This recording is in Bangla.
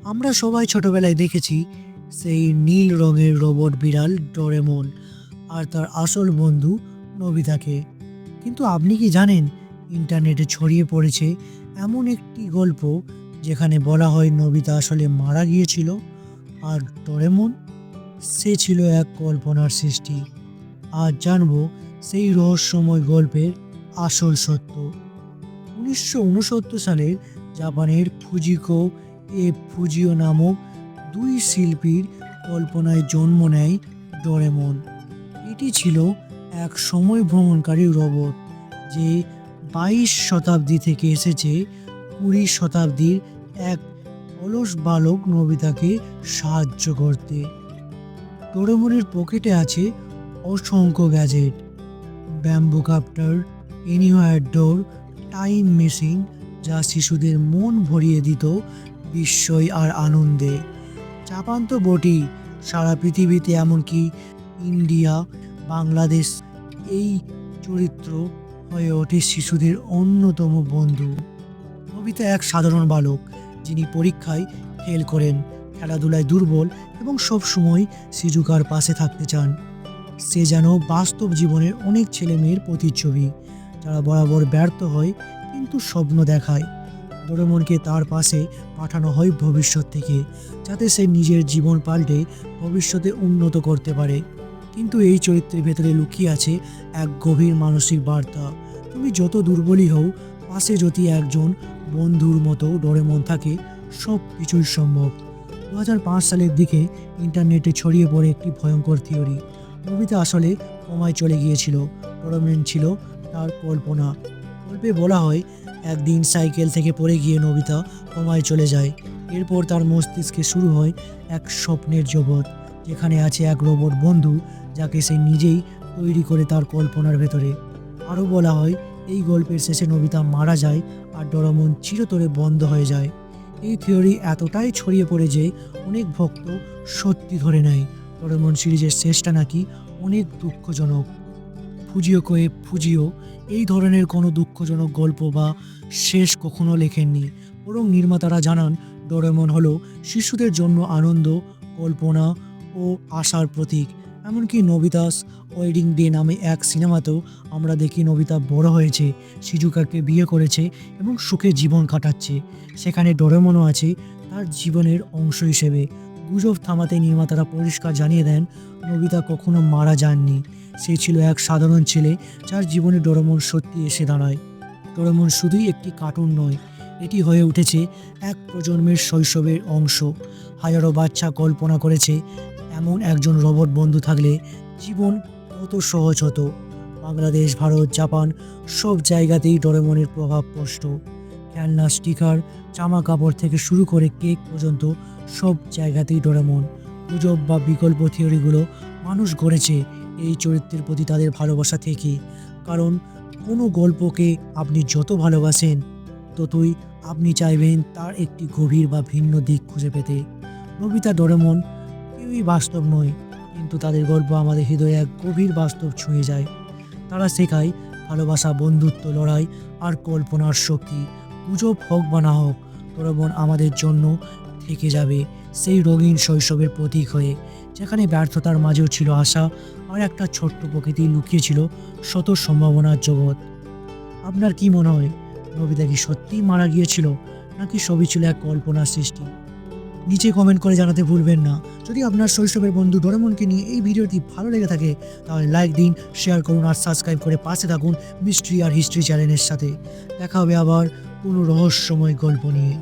আমরা সবাই ছোটবেলায় দেখেছি সেই নীল রঙের রোবট বিড়াল ডোরেমন আর তার আসল বন্ধু নোবিতাকে। কিন্তু আপনি কি জানেন, ইন্টারনেটে ছড়িয়ে পড়েছে এমন একটি গল্প যেখানে বলা হয় নোবিতা আসলে মারা গিয়েছিল আর ডোরেমন সে ছিল এক কল্পনার সৃষ্টি। আজ জানবো সেই রহস্যময় গল্পের আসল সত্য। 1969 সালের জাপানের ফুজিকো ফুজিও নামক দুই শিল্পীর কল্পনায় জন্ম নেয় ডোরেমন। এটি ছিল এক সময় ভ্রমণকারী রোবট যে 22 শতাব্দী থেকে এসেছে 20 শতাব্দীর এক অলস বালক নোবিতাকে সাহায্য করতে। ডোরেমনের পকেটে আছে অসংখ্য গ্যাজেট, ব্যাম্বু কাপ্টার, এনিওয়ার ডোর, টাইম মেশিন, যা শিশুদের মন ভরিয়ে দিত বিস্ময় আর আনন্দে। জাপান তো বটেই, সারা পৃথিবীতে এমনকি ইন্ডিয়া, বাংলাদেশ এই চরিত্র হয়ে ওঠে শিশুদের অন্যতম বন্ধু। নোবিতা এক সাধারণ বালক যিনি পরীক্ষায় ফেল করেন, খেলাধুলায় দুর্বল এবং সবসময় শিজুকার পাশে থাকতে চান। সে যেন বাস্তব জীবনের অনেক ছেলে মেয়ের প্রতিচ্ছবি যারা বরাবর ব্যর্থ হয় কিন্তু স্বপ্ন দেখায়। ডোরেমনকে তার পাশে পাঠানো হয় ভবিষ্যৎ থেকে, যাতে সে নিজের জীবন পাল্টে ভবিষ্যতে উন্নত করতে পারে। কিন্তু এই চরিত্রের ভেতরে লুকিয়ে আছে এক গভীর মানসিক বার্তা। তুমি যত দুর্বলই হও, পাশে যদি একজন বন্ধুর মতো ডোরেমন থাকে, সব কিছুই সম্ভব। 2005 সালের দিকে ইন্টারনেটে ছড়িয়ে পড়ে একটি ভয়ঙ্কর থিওরি। নোবিতা আসলে কোমায় চলে গিয়েছিল, ডোরেমন ছিল তার কল্পনা। গল্পে বলা হয় একদিন সাইকেল থেকে পড়ে গিয়ে নোবিতা কোমায় চলে যায়। এরপর তার মস্তিষ্কে শুরু হয় এক স্বপ্নের জগৎ, যেখানে আছে এক রোবট বন্ধু যাকে সে নিজেই তৈরি করে তার কল্পনার ভেতরে। আরও বলা হয় এই গল্পের শেষে নোবিতা মারা যায় আর ডোরেমন চিরতরে বন্ধ হয়ে যায়। এই থিওরি এতটাই ছড়িয়ে পড়ে যে অনেক ভক্ত সত্যি ধরে নেয় ডোরেমন সিরিজের শেষটা নাকি অনেক দুঃখজনক। ফুজিও এই ধরনের কোনো দুঃখজনক গল্প বা শেষ কখনো লেখেননি, বরং নির্মাতারা জানান ডোরেমন হলো শিশুদের জন্য আনন্দ, কল্পনা ও আশার প্রতীক। এমনকি নোবিতাস ওয়েডিং ডে নামে এক সিনেমাতেও আমরা দেখি নোবিতা বড় হয়েছে, শিজুকাকে বিয়ে করেছে এবং সুখে জীবন কাটাচ্ছে। সেখানে ডোরেমনও আছে তার জীবনের অংশ হিসেবে। গুজব থামাতে নির্মাতারা পরিষ্কার জানিয়ে দেন নোবিতা কখনো মারা যাননি। সে ছিল এক সাধারণ ছেলে যার জীবনে ডোরেমন সত্যি এসে দাঁড়ায়। ডোরেমন শুধুই একটি কার্টুন নয়, এটি হয়ে উঠেছে এক প্রজন্মের শৈশবের অংশ। হাজারো বাচ্চা কল্পনা করেছে এমন একজন রোবট বন্ধু থাকলে জীবন কত সহজ হতো। বাংলাদেশ, ভারত, জাপান সব জায়গাতেই ডোরেমনের প্রভাব স্পষ্ট। খেলনা, স্টিকার, জামা কাপড় থেকে শুরু করে কেক পর্যন্ত সব জায়গাতেই ডোরেমন। গুজব বা বিকল্প থিওরিগুলো মানুষ গড়েছে এই চরিত্রের প্রতি তাদের ভালোবাসা থেকে। কারণ কোনো গল্পকে আপনি যত ভালোবাসেন, ততই আপনি চাইবেন তার একটি গভীর বা ভিন্ন দিক খুঁজে পেতে। নোবিতা, ডোরেমন কেউই বাস্তব নয়, কিন্তু তাদের গল্প আমাদের হৃদয়ে এক গভীর বাস্তব ছুঁয়ে যায়। তারা শেখায় ভালোবাসা, বন্ধুত্ব, লড়াই আর কল্পনার শক্তি। গুজব হোক বা না হোক, ডোরেমন আমাদের জন্য থেকে যাবে সেই রঙিন শৈশবের প্রতীক হয়ে, যেখানে ব্যর্থতার মাঝেও ছিল আশা আর একটা ছোট্ট প্রকৃতি লুকিয়ে ছিল শত সম্ভাবনার জগৎ। আপনার কি মনে হয়, নোবিতা কি সত্যিই মারা গিয়েছিল, নাকি সবই ছিল এক কল্পনার সৃষ্টি? নিচে কমেন্ট করে জানাতে ভুলবেন না। যদি আপনার শৈশবের বন্ধু ডোরেমনকে নিয়ে এই ভিডিওটি ভালো লেগে থাকে, তাহলে লাইক দিন, শেয়ার করুন আর সাবস্ক্রাইব করে পাশে থাকুন মিস্ট্রি আর হিস্ট্রি চ্যানেলের সাথে। দেখা হবে আবার কোনো রহস্যময় গল্প নিয়ে।